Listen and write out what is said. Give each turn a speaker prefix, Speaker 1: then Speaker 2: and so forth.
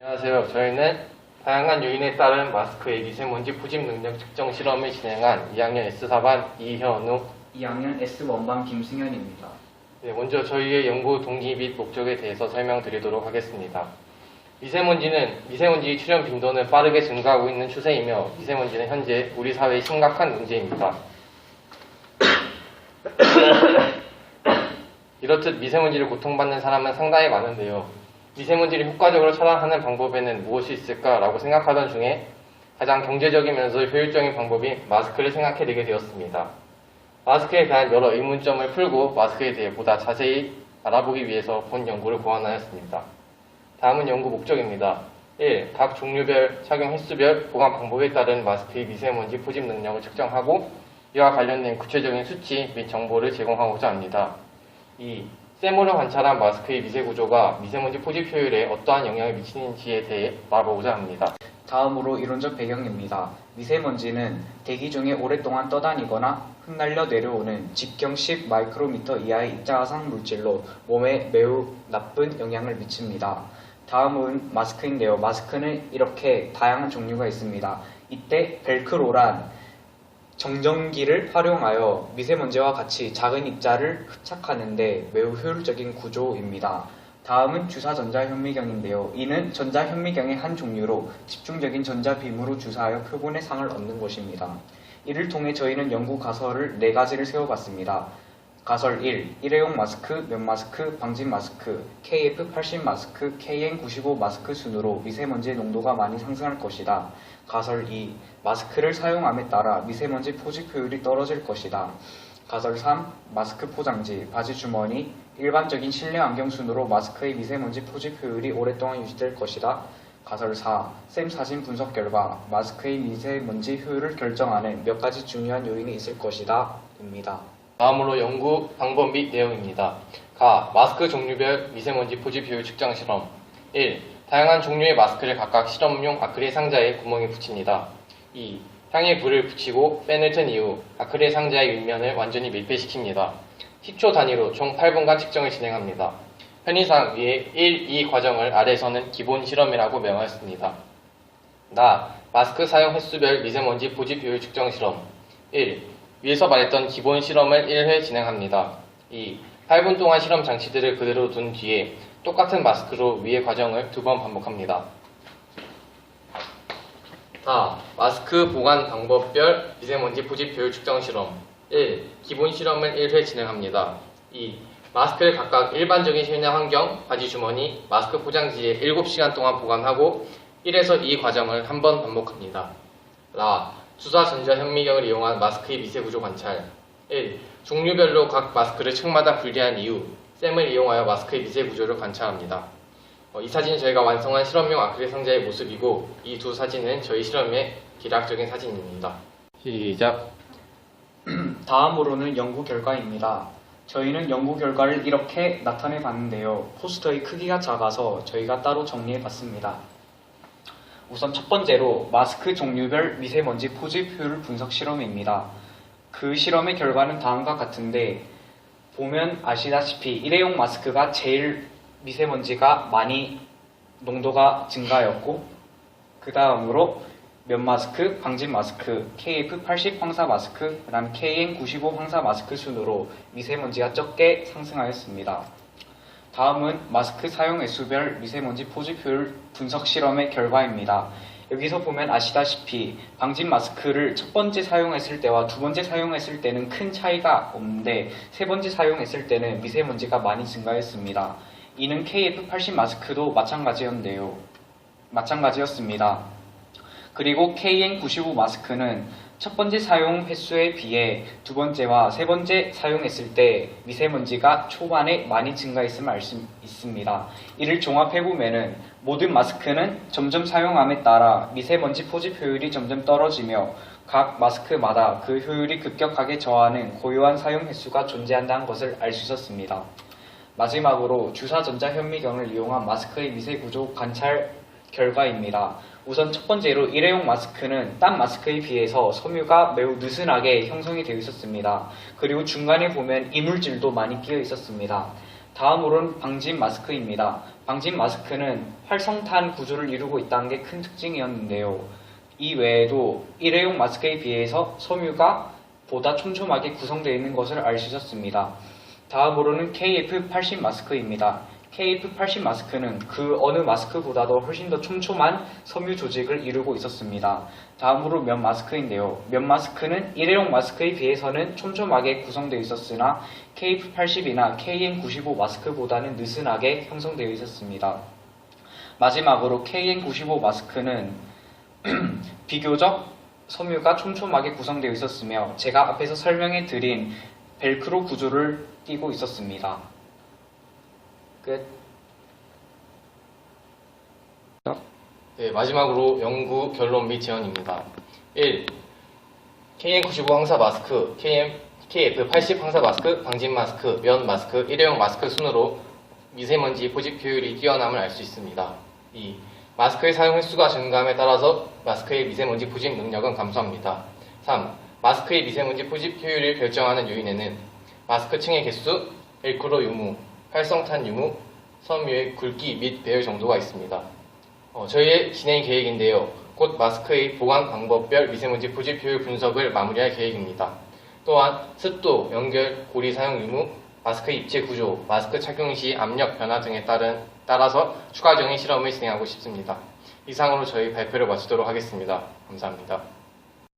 Speaker 1: 안녕하세요. 저희는 다양한 요인에 따른 마스크의 미세먼지 포집 능력 측정 실험을 진행한 2학년 S4반 이현우,
Speaker 2: 2학년 S1반 김승현입니다.
Speaker 1: 네, 먼저 저희의 연구 동기 및 목적에 대해서 설명드리도록 하겠습니다. 미세먼지 출현 빈도는 빠르게 증가하고 있는 추세이며 미세먼지는 현재 우리 사회의 심각한 문제입니다. 이렇듯 미세먼지를 고통받는 사람은 상당히 많은데요. 미세먼지를 효과적으로 차단하는 방법에는 무엇이 있을까라고 생각하던 중에 가장 경제적이면서 효율적인 방법이 마스크를 생각해내게 되었습니다. 마스크에 대한 여러 의문점을 풀고 마스크에 대해 보다 자세히 알아보기 위해서 본 연구를 고안하였습니다. 다음은 연구 목적입니다. 1. 각 종류별, 착용 횟수별, 보관 방법에 따른 마스크의 미세먼지 포집 능력을 측정하고 이와 관련된 구체적인 수치 및 정보를 제공하고자 합니다. 2. 샘으로 관찰한 마스크의 미세 구조가 미세먼지 포집 효율에 어떠한 영향을 미치는지에 대해 알아보고자 합니다.
Speaker 2: 다음으로 이론적 배경입니다. 미세먼지는 대기 중에 오랫동안 떠다니거나 흩날려 내려오는 직경 10 마이크로미터 이하의 입자화성 물질로 몸에 매우 나쁜 영향을 미칩니다. 다음은 마스크인데요. 마스크는 이렇게 다양한 종류가 있습니다. 이때 벨크로란 정전기를 활용하여 미세먼지와 같이 작은 입자를 흡착하는데 매우 효율적인 구조입니다. 다음은 주사전자현미경인데요. 이는 전자현미경의 한 종류로 집중적인 전자빔으로 주사하여 표본의 상을 얻는 것입니다. 이를 통해 저희는 연구 가설을 4가지를 세워봤습니다. 가설 1. 일회용 마스크, 면 마스크, 방진 마스크, KF80 마스크, KN95 마스크 순으로 미세먼지의 농도가 많이 상승할 것이다. 가설 2. 마스크를 사용함에 따라 미세먼지 포집 효율이 떨어질 것이다. 가설 3. 마스크 포장지, 바지 주머니, 일반적인 실내 안경 순으로 마스크의 미세먼지 포집 효율이 오랫동안 유지될 것이다. 가설 4. 샘 사진 분석 결과 마스크의 미세먼지 효율을 결정하는 몇 가지 중요한 요인이 있을 것이다. 입니다.
Speaker 1: 다음으로 연구 방법 및 내용입니다. 마스크 종류별 미세먼지 포집 효율 측정 실험. 1. 다양한 종류의 마스크를 각각 실험용 아크릴 상자에 구멍에 붙입니다. 2. 향에 불을 붙이고 팬을 튼 이후 아크릴 상자의 윗면을 완전히 밀폐시킵니다. 10초 단위로 총 8분간 측정을 진행합니다. 편의상 위에 1, 2 과정을 아래에서는 기본 실험이라고 명하였습니다. 마스크 사용 횟수별 미세먼지 포집 효율 측정 실험. 1. 위에서 말했던 기본 실험을 1회 진행합니다. 2. 8분 동안 실험 장치들을 그대로 둔 뒤에 똑같은 마스크로 위의 과정을 2번 반복합니다. 마스크 보관 방법별 미세먼지 포집 효율 측정 실험. 1. 기본 실험을 1회 진행합니다. 2. 마스크를 각각 일반적인 실내 환경, 바지 주머니, 마스크 포장지에 7시간 동안 보관하고 1에서 2 과정을 한 번 반복합니다. 주사 전자현미경을 이용한 마스크의 미세 구조 관찰. 1. 종류별로 각 마스크를 층마다 분리한 이후 샘을 이용하여 마스크의 미세 구조를 관찰합니다. 이 사진은 저희가 완성한 실험용 아크릴 상자의 모습이고 이 두 사진은 저희 실험의 기하학적인 사진입니다. 시작.
Speaker 2: 다음으로는 연구 결과입니다. 저희는 연구 결과를 이렇게 나타내 봤는데요. 포스터의 크기가 작아서 저희가 따로 정리해 봤습니다. 우선 첫 번째로 마스크 종류별 미세먼지 포집 효율 분석 실험입니다. 그 실험의 결과는 다음과 같은데 보면 아시다시피 일회용 마스크가 제일 미세먼지가 많이 농도가 증가하였고 그 다음으로 면 마스크, 방진 마스크, KF80 황사 마스크, 그 다음 KN95 황사 마스크 순으로 미세먼지가 적게 상승하였습니다. 다음은 마스크 사용 횟수별 미세먼지 포집 효율 분석 실험의 결과입니다. 여기서 보면 아시다시피 방진 마스크를 첫 번째 사용했을 때와 두 번째 사용했을 때는 큰 차이가 없는데 세 번째 사용했을 때는 미세먼지가 많이 증가했습니다. 이는 KF80 마스크도 마찬가지였습니다. 그리고 KN95 마스크는 첫 번째 사용 횟수에 비해 두 번째와 세 번째 사용했을 때 미세먼지가 초반에 많이 증가했음을 알 수 있습니다. 이를 종합해보면 모든 마스크는 점점 사용함에 따라 미세먼지 포집 효율이 점점 떨어지며 각 마스크마다 그 효율이 급격하게 저하는 고유한 사용 횟수가 존재한다는 것을 알 수 있었습니다. 마지막으로 주사전자현미경을 이용한 마스크의 미세구조 관찰 결과입니다. 우선 첫 번째로 일회용 마스크는 딴 마스크에 비해서 섬유가 매우 느슨하게 형성이 되어 있었습니다. 그리고 중간에 보면 이물질도 많이 끼어 있었습니다. 다음으로는 방진 마스크입니다. 방진 마스크는 활성탄 구조를 이루고 있다는 게 큰 특징이었는데요. 이 외에도 일회용 마스크에 비해서 섬유가 보다 촘촘하게 구성되어 있는 것을 알 수 있었습니다. 다음으로는 KF80 마스크입니다. KF80 마스크는 그 어느 마스크보다도 훨씬 더 촘촘한 섬유 조직을 이루고 있었습니다. 다음으로 면 마스크인데요. 면 마스크는 일회용 마스크에 비해서는 촘촘하게 구성되어 있었으나 KF80이나 KN95 마스크보다는 느슨하게 형성되어 있었습니다. 마지막으로 KN95 마스크는 비교적 섬유가 촘촘하게 구성되어 있었으며 제가 앞에서 설명해 드린 벨크로 구조를 띠고 있었습니다. 끝.
Speaker 1: 네, 마지막으로 연구 결론 및 제언입니다. 1. KN95 항사 마스크, KF80 항사 마스크, 방진 마스크, 면 마스크, 일회용 마스크 순으로 미세먼지 포집 효율이 뛰어남을 알 수 있습니다. 2. 마스크의 사용 횟수가 증가함에 따라서 마스크의 미세먼지 포집 능력은 감소합니다. 3. 마스크의 미세먼지 포집 효율을 결정하는 요인에는 마스크 층의 개수, 벨크로 유무, 활성탄 유무, 섬유의 굵기 및 배열 정도가 있습니다. 저희의 진행 계획인데요. 곧 마스크의 보관 방법별 미세먼지 포집 효율 분석을 마무리할 계획입니다. 또한 습도, 연결, 고리 사용 유무, 마스크 입체 구조, 마스크 착용 시 압력 변화 등에 따라서 추가적인 실험을 진행하고 싶습니다. 이상으로 저희 발표를 마치도록 하겠습니다. 감사합니다.